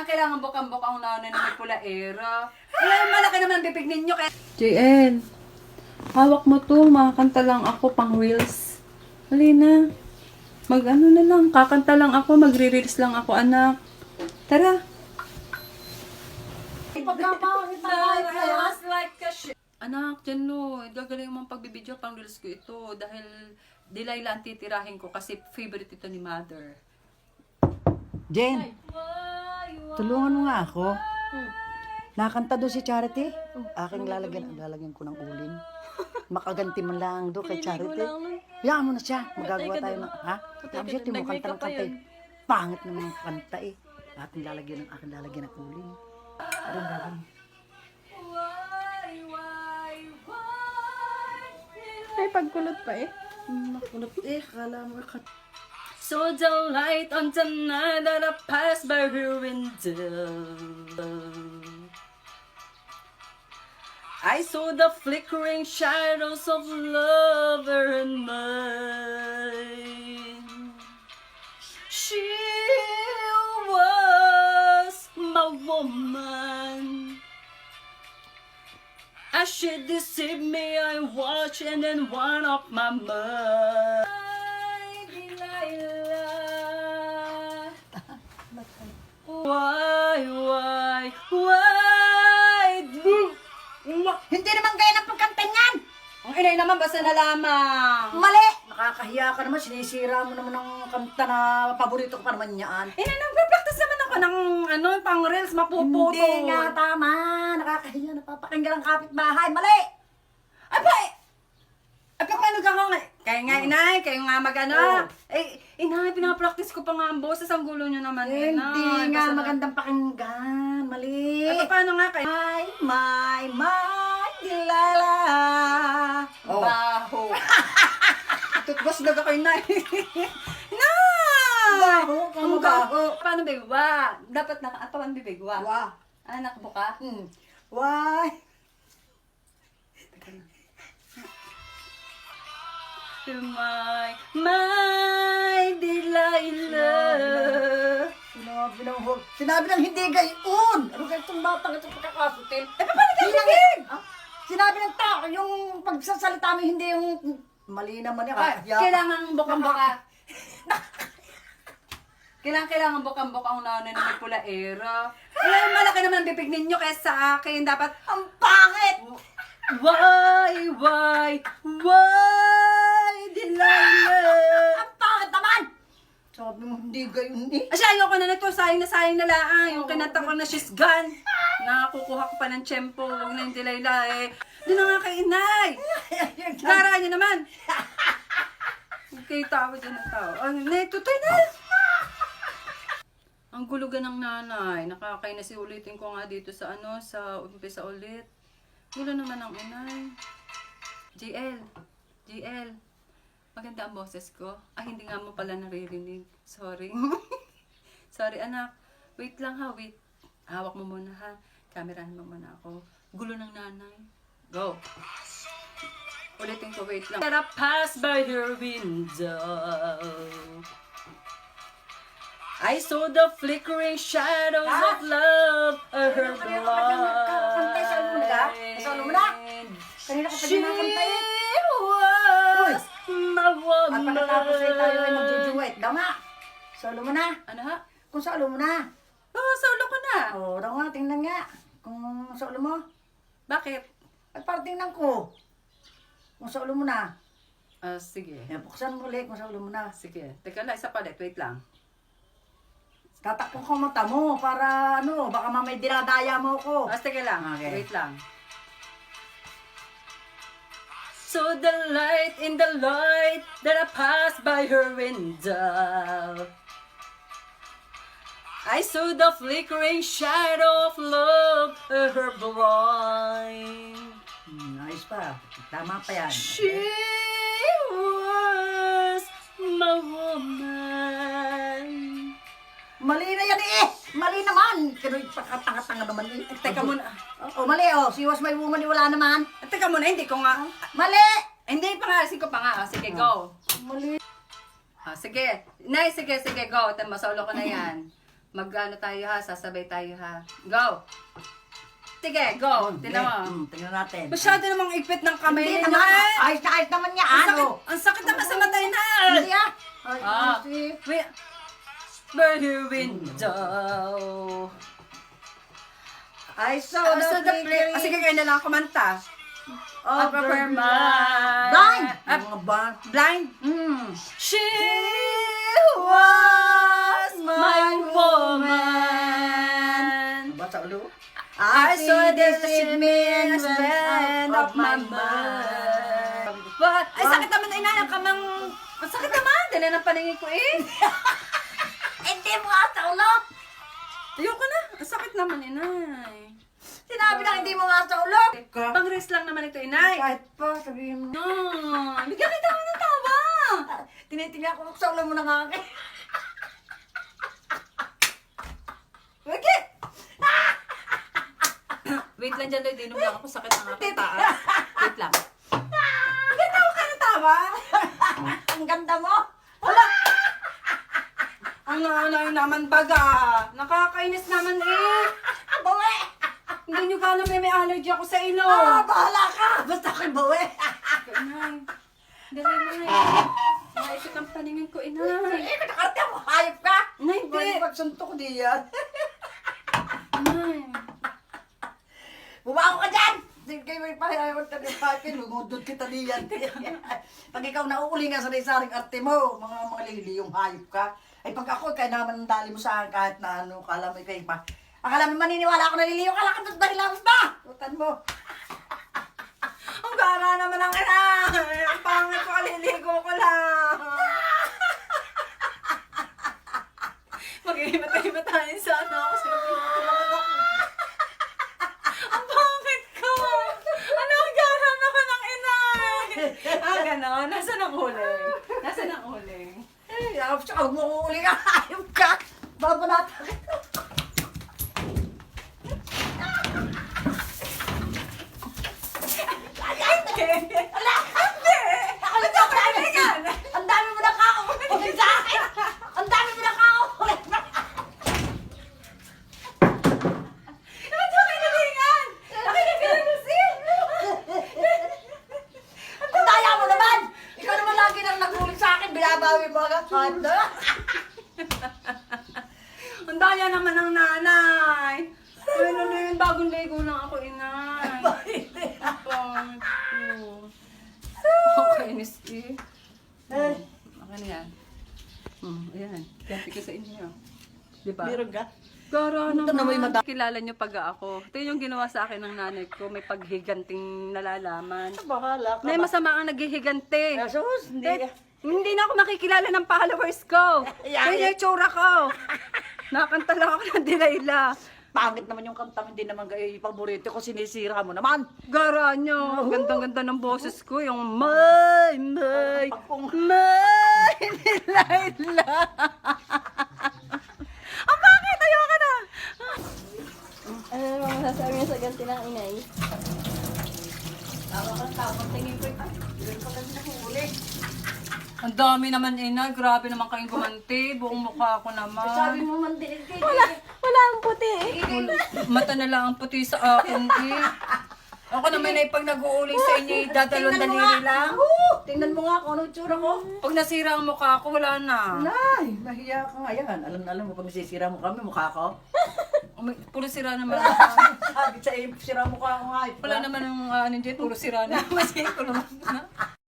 Kailangan bukang-bukang ang nauna na may pulaera. Wala, malaki naman ang bibig ninyo. Kaya... JL, hawak mo to. Makakanta lang ako pang reels. Halina. Mag-ano na lang. Kakanta lang ako. Magre-reels lang ako, anak. Tara. Pagkapangit na like a shit. Anak, dyan no. Gagaling mong pagbibideo pang reels ko ito. Dahil Delilah ang titirahin ko kasi favorite ito ni Mother. Jen, tulungan mo nga ako. Nakanta doon si Charity. Aking lalagyan ko ng uling. Makaganti man lang doon kay Charity. Hayaan mo na siya. Magagawa tayo ng, ha? Sabi siya, timukanta ng kanta eh. Pangit naman ang kanta eh. Aking lalagyan ng uling. Anong gagawin? Ay, pagkulot pa eh. Nakulot eh. Kala mo So the light on the night that I passed by her window, I saw the flickering shadows of lover and mine. She was my woman. As she deceived me, I watched and then one of my mind. Why? Hindi naman gaya ng pagkanta niyan. Ang inay naman, basta na lamang. Mali! Nakakahiya ka naman. Sinisira mo naman ang kanta na paborito ko pa naman yan. Inay, nagpa-practice naman ako ng pang reels, mapuputo. Hindi nga tama. Nakakahiya. Napapakinggan ang kapitbahay. Mali! Abay! Ay, paano ka nga? Kaya nga, inay, kayo nga mag-ano. Eh, inay, pinapractice ko pa nga ang boses. Ang gulo nyo naman, inay. Hindi nga Basta na- magandang pakinggan. Mali! Ay, paano nga kayo? My, Delilah. Oh. Baho. Tutbos na ako, inay. Na! Baho, kamo baho. Paano bigwa? Dapat paano bibigwa? Wah. Anak mo ka? Why? My Delilah. Sinabi ng hindi gayon. Ano kaya itong batang itong pagkakasutin? Eh, paano ka bibig? Sinabi ng tao, yung pagsasalita mo hindi yung mali naman yan. Kailangan bukang-buka. Kailangan bukang-buka ang nauna na may pulaera. Wala, malaki naman ang bibig ninyo kaysa sa akin. Dapat, Ang pangit! Why Delilah? Ang pangit naman! Sabi mo hindi gayon eh. asya, ayoko na nito. Sayang na lang. Yung kinanta ko na she's gone. Nakakukuha ko pa ng tiyempo. Huwag na yung Delilah eh. Doon na nga kay inay. Gara niyo naman. Okay, tao dyan ang tao. Nay, tutoy na. Ang gulugan ng nanay. Nakakainis ulitin ko nga dito sa sa umpisa ulit. Gulo naman ang inay. JL. Maganda ang boses ko. Hindi nga mo pala naririnig. Sorry. Sorry, anak. Wait lang ha, wait. Hawak mo muna ha. Kamerahan mo muna ako. Gulo ng nanay. Go. Ulitin ko, wait lang. That I passed by her window, I saw the flickering shadows of love her Kantay sa ulo mo na? Sa ulo mo na? Kanina ka pa din nakantay eh. was my At woman. pagkatapos ay tayo ay magjujuwet. Daw nga. Sa ulo mo na. Ano ha? Kung sa ulo mo na. Sa ulo ko na. Oo, daw nga. Tingnan nga. Kung sa ulo mo. Bakit? At para tingnan ko. Kung sa ulo mo na. Sige. Yan, buksan mo ulit kung sa ulo mo na. Sige. Teka lang, isa pa ulit. Wait lang. Tatakpong ko mata mo para baka mamay dinadaya mo ko. Sige lang. Okay. Wait lang. So the light in the light that I passed by her window, I saw the flickering shadow of love her blind. Ayos pa. Tama pa yan. She was my woman. Mali na yan eh! Mali naman! Kano'y pakatanga-tanga naman eh. Teka muna. Mali She was my woman, wala naman. Teka muna, hindi ko nga. Mali! Hindi pa nga, sige pa nga. Sige, go. Mali. Sige. Nay, sige, go. Masolo ko na yan. Mag-ano tayo ha, sasabay tayo ha. Go! Sige, go! Tingnan mo. Tingnan natin. Masyado namang ipit ng kamay Hindi ni naman. Inay. Ayos na ayos naman niya. Ang sakit, Ano? ang sakit naman sa mata, Inay. Hindi ah. Ay, Ah. kasi. Wait. Burn your window. I saw So the the play. Sige, kayo na lang kumanta. Over my- Blind! Ah, Mga band. Blind? She was my woman. Ba sa ulo? I saw the shimmy friend of my mind. What? Ay, sakit naman na inay. Ang kamang... Ang sakit naman. Ganyan ang paningin ko eh. Hindi mo nga sa ulo. Ayoko na. Ang sakit naman, inay. Sinabi na hindi mo nga sa ulo. Pang-rest lang naman ito, inay. Kahit pa, sabihin mo. No. Bigyan kita ako ng tawa. Tinitingnan ko sa ulo mo na nga. Bakit? Wait lang dyan, Lloyd. Inom lang ako. Sakit ng aking taas. Wait lang. Bakit ako ka ng tawa? Ang ganda mo. Ang nanay naman baga. Nakakainis naman eh. Bawi! Hindi nyo ka may allergy ako sa ilong. Bahala ka! Basta ako'y bawi. Inay. Dali mo na. Naisip ang paningin ko, inay. Nakarte mo, hayop ka! Inay, hindi. Pwede pagsuntok ko diyan. Inay. Bumaho ka dyan! Sige kayo may pahayawag ka ng pakin, lumudod kita diyan. Pag ikaw nauuli nga sa saring arte mo, mga liliyong hayop ka. Ay pag ako, kaya naman ang dali mo sa akin kahit na ano, kala mo kayo pa. Akala mo maniniwala ako naliliyo ka lang, ba't bahilamos ba? Tutan mo. Ang gara naman ang inay. Ang pangit ko, kaliligo ko lang. Mag-iimatay-imatayin sana ako sa ang pangit ko. Ano ang gara naman ang inay? Ganon. Nasaan ang uling? Nasaan ang uling? Eh, yakap siya, huwag mo uuli ka, hayop ka. Babanata kita. Wala! Hindi! Ba't ako naligan? Ang dami mo na kauulit sa akin! Ang dami mo na kauulit! Ba't ako naligan? Nakikinig kasi! Ang daya mo naman! Ikaw naman lagi nang nagulit sa akin, binabawi mo agad. Ano? Ang daya naman ng nanay. Ano na yun, bagong ligo lang ako, inay. Ang pangit ko. Okay, Niski. Eh, Okay na yan. Ayan. Ganti ko sa inyo. Diba? meron ka? Gara Ito na may naman. mata- Kilala niyo pag ako. Ito yung ginawa sa akin ng nanay ko. May paghiganting nalalaman. Bahala ka Nay, ba? masama ang naghihigante. Jesus, hindi ka. Hindi na ako makikilala ng followers ko. Yan, Kaya yung tsura ko. Nakanta lang ako ng Delilah. Pangit naman yung kanta, hindi naman kayo paborito ko, sinisira mo naman. Gara nyo. Ang ganda-ganda ng boses ko. Yung may, Pagpung. Delilah. Ang bakit? Ayoko na. Ano naman masasabi niya sa ganti ng inay? Tawa ka ng tawa, tingin ko ito. Hindi ko kasi nakuli. Ang dami naman, ina. Grabe naman kayong gumanti. Buong mukha ko naman. Sabi mo man din kayo. Wala ang puti eh. Mata na lang ang puti sa akin, eh. Ako naman ay pag nag-uuling sa inyo, dadalawang daliri lang. Tingnan mo nga kung anong tsura ko. Pag nasira ang mukha ko, wala na. Nay, mahiya ka nga yan. Alam mo pag nasisira mo kami, mukha ko. Puro sira naman ako. Sabi sa iyo, sira mukha ko nga. Wala naman ang ano dyan, puro sira na. Masin ko naman.